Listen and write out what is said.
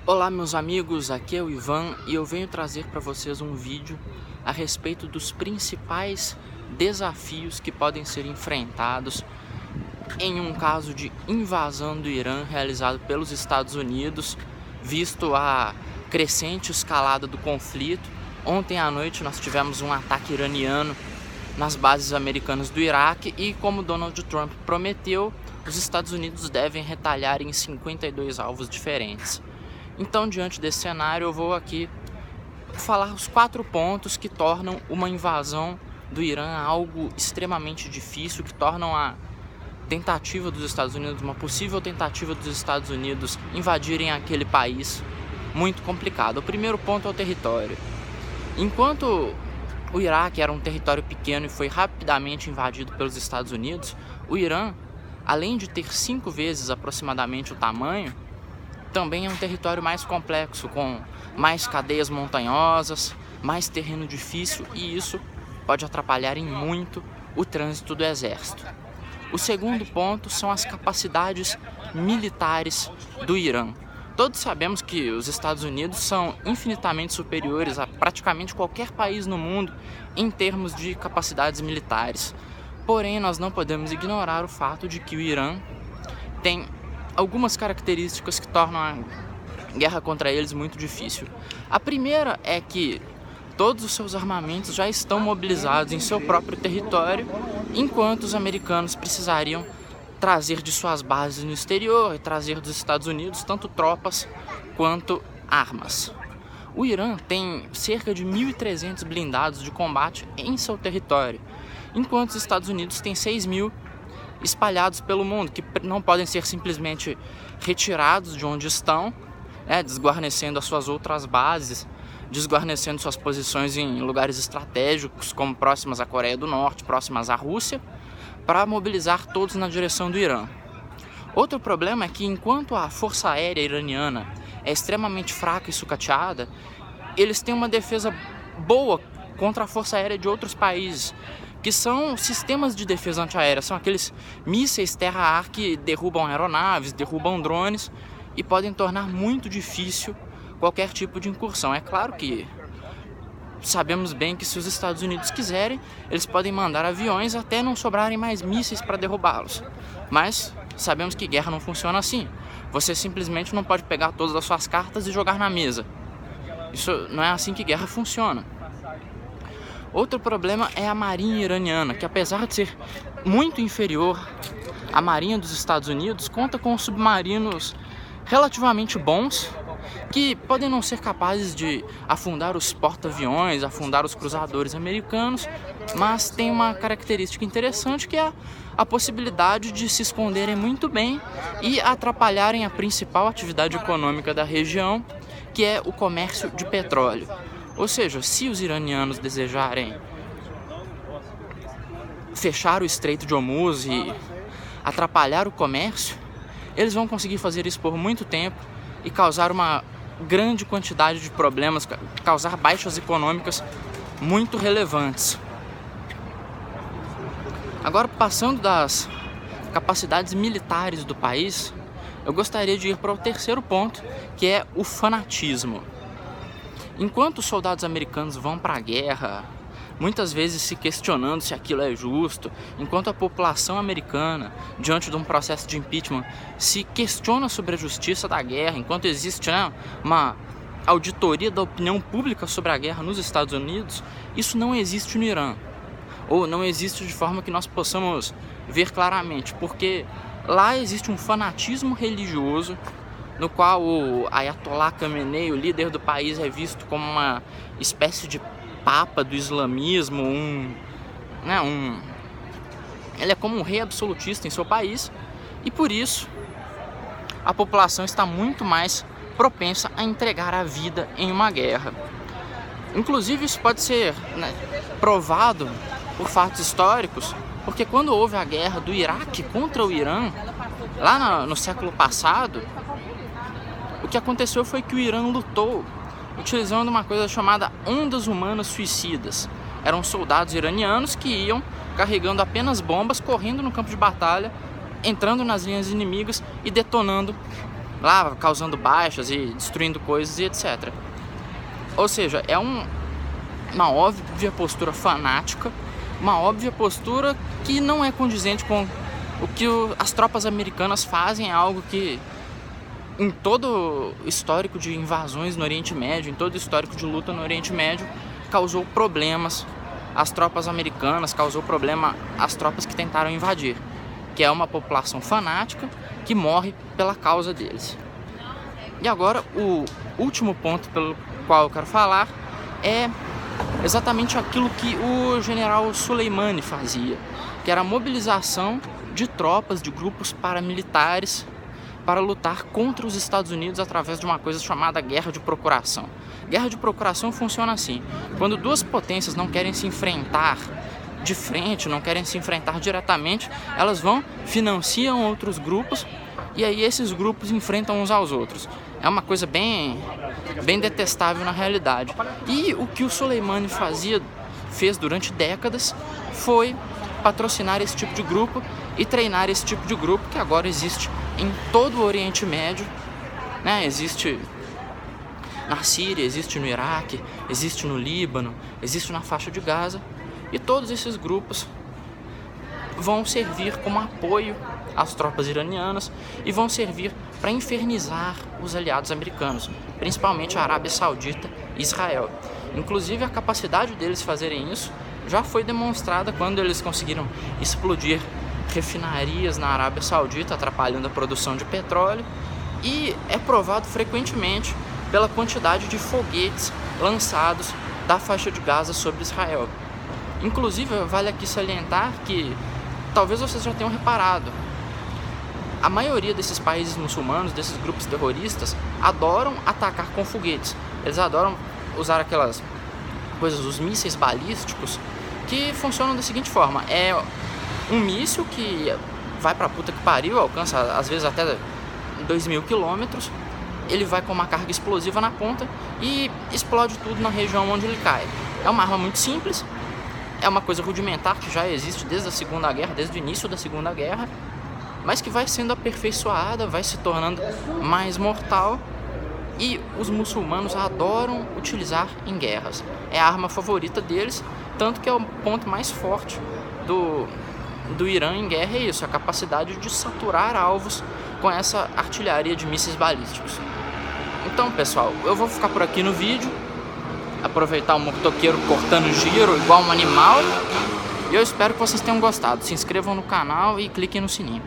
Olá meus amigos, aqui é o Ivan e eu venho trazer para vocês um vídeo a respeito dos principais desafios que podem ser enfrentados em um caso de invasão do Irã realizado pelos Estados Unidos, visto a crescente escalada do conflito. Ontem à noite nós tivemos um ataque iraniano nas bases americanas do Iraque e, como Donald Trump prometeu, os Estados Unidos devem retalhar em 52 alvos diferentes. Então, diante desse cenário, eu vou aqui falar os 4 pontos que tornam uma invasão do Irã algo extremamente difícil, que tornam a tentativa dos Estados Unidos, uma possível tentativa dos Estados Unidos invadirem aquele país, muito complicado. O primeiro ponto é o território. Enquanto o Iraque era um território pequeno e foi rapidamente invadido pelos Estados Unidos, o Irã, além de ter 5 vezes aproximadamente o tamanho, também é um território mais complexo, com mais cadeias montanhosas, mais terreno difícil, e isso pode atrapalhar em muito o trânsito do exército. O segundo ponto são as capacidades militares do Irã. Todos sabemos que os Estados Unidos são infinitamente superiores a praticamente qualquer país no mundo em termos de capacidades militares. Porém, nós não podemos ignorar o fato de que o Irã tem algumas características que tornam a guerra contra eles muito difícil. A primeira é que todos os seus armamentos já estão mobilizados em seu próprio território, enquanto os americanos precisariam trazer de suas bases no exterior e trazer dos Estados Unidos tanto tropas quanto armas. O Irã tem cerca de 1.300 blindados de combate em seu território, enquanto os Estados Unidos têm 6.000 espalhados pelo mundo, que não podem ser simplesmente retirados de onde estão, desguarnecendo as suas outras bases, desguarnecendo suas posições em lugares estratégicos, como próximas à Coreia do Norte, próximas à Rússia, para mobilizar todos na direção do Irã. Outro problema é que, enquanto a força aérea iraniana é extremamente fraca e sucateada, eles têm uma defesa boa contra a força aérea de outros países, que são sistemas de defesa antiaérea, são aqueles mísseis terra-ar que derrubam aeronaves, derrubam drones e podem tornar muito difícil qualquer tipo de incursão. É claro que sabemos bem que, se os Estados Unidos quiserem, eles podem mandar aviões até não sobrarem mais mísseis para derrubá-los, mas sabemos que guerra não funciona assim. Você simplesmente não pode pegar todas as suas cartas e jogar na mesa. Isso não é assim que guerra funciona. Outro problema é a marinha iraniana, que, apesar de ser muito inferior à marinha dos Estados Unidos, conta com submarinos relativamente bons, que podem não ser capazes de afundar os porta-aviões, afundar os cruzadores americanos, mas tem uma característica interessante, que é a possibilidade de se esconderem muito bem e atrapalharem a principal atividade econômica da região, que é o comércio de petróleo. Ou seja, se os iranianos desejarem fechar o Estreito de Hormuz e atrapalhar o comércio, eles vão conseguir fazer isso por muito tempo e causar uma grande quantidade de problemas, causar baixas econômicas muito relevantes. Agora, passando das capacidades militares do país, eu gostaria de ir para o terceiro ponto, que é o fanatismo. Enquanto os soldados americanos vão para a guerra, muitas vezes se questionando se aquilo é justo, enquanto a população americana, diante de um processo de impeachment, se questiona sobre a justiça da guerra, enquanto existe uma auditoria da opinião pública sobre a guerra nos Estados Unidos, isso não existe no Irã, ou não existe de forma que nós possamos ver claramente, porque lá existe um fanatismo religioso, no qual o Ayatollah Khamenei, o líder do país, é visto como uma espécie de papa do islamismo, ele é como um rei absolutista em seu país, e por isso a população está muito mais propensa a entregar a vida em uma guerra. Inclusive, isso pode ser provado por fatos históricos, porque quando houve a guerra do Iraque contra o Irã, lá no século passado, o que aconteceu foi que o Irã lutou utilizando uma coisa chamada ondas humanas suicidas. Eram soldados iranianos que iam carregando apenas bombas, correndo no campo de batalha, entrando nas linhas inimigas e detonando lá causando baixas e destruindo coisas e etc. Ou seja, é uma óbvia postura fanática, uma óbvia postura que não é condizente com o que as tropas americanas fazem. É algo que em todo o histórico de invasões no Oriente Médio, em todo o histórico de luta no Oriente Médio, causou problemas às tropas americanas, causou problema às tropas que tentaram invadir, que é uma população fanática que morre pela causa deles. E agora, o último ponto pelo qual eu quero falar é exatamente aquilo que o general Soleimani fazia, que era a mobilização de tropas, de grupos paramilitares para lutar contra os Estados Unidos através de uma coisa chamada guerra de procuração. Guerra de procuração funciona assim: quando duas potências não querem se enfrentar de frente, não querem se enfrentar diretamente, elas vão, financiam outros grupos e aí esses grupos enfrentam uns aos outros. É uma coisa bem detestável na realidade. E o que o Soleimani fez durante décadas foi patrocinar esse tipo de grupo e treinar esse tipo de grupo, que agora existe em todo o Oriente Médio, né? Existe na Síria, existe no Iraque, existe no Líbano, existe na faixa de Gaza, e todos esses grupos vão servir como apoio às tropas iranianas e vão servir para infernizar os aliados americanos, principalmente a Arábia Saudita e Israel. Inclusive, a capacidade deles fazerem isso já foi demonstrada quando eles conseguiram explodir refinarias na Arábia Saudita, atrapalhando a produção de petróleo, e é provado frequentemente pela quantidade de foguetes lançados da faixa de Gaza sobre Israel. Inclusive, vale aqui salientar que talvez vocês já tenham reparado, a maioria desses países muçulmanos, desses grupos terroristas, adoram atacar com foguetes. Eles adoram usar aquelas coisas, os mísseis balísticos, que funcionam da seguinte forma: é um míssil que vai pra puta que pariu, alcança às vezes até 2.000 quilômetros, ele vai com uma carga explosiva na ponta e explode tudo na região onde ele cai. É uma arma muito simples, é uma coisa rudimentar que já existe desde a Segunda Guerra, desde o início da Segunda Guerra, mas que vai sendo aperfeiçoada, vai se tornando mais mortal, e os muçulmanos adoram utilizar em guerras. É a arma favorita deles, tanto que é o ponto mais forte do Irã em guerra, é isso, a capacidade de saturar alvos com essa artilharia de mísseis balísticos. Então, pessoal, eu vou ficar por aqui no vídeo, aproveitar o motoqueiro cortando giro igual um animal, e eu espero que vocês tenham gostado. Se inscrevam no canal e cliquem no sininho.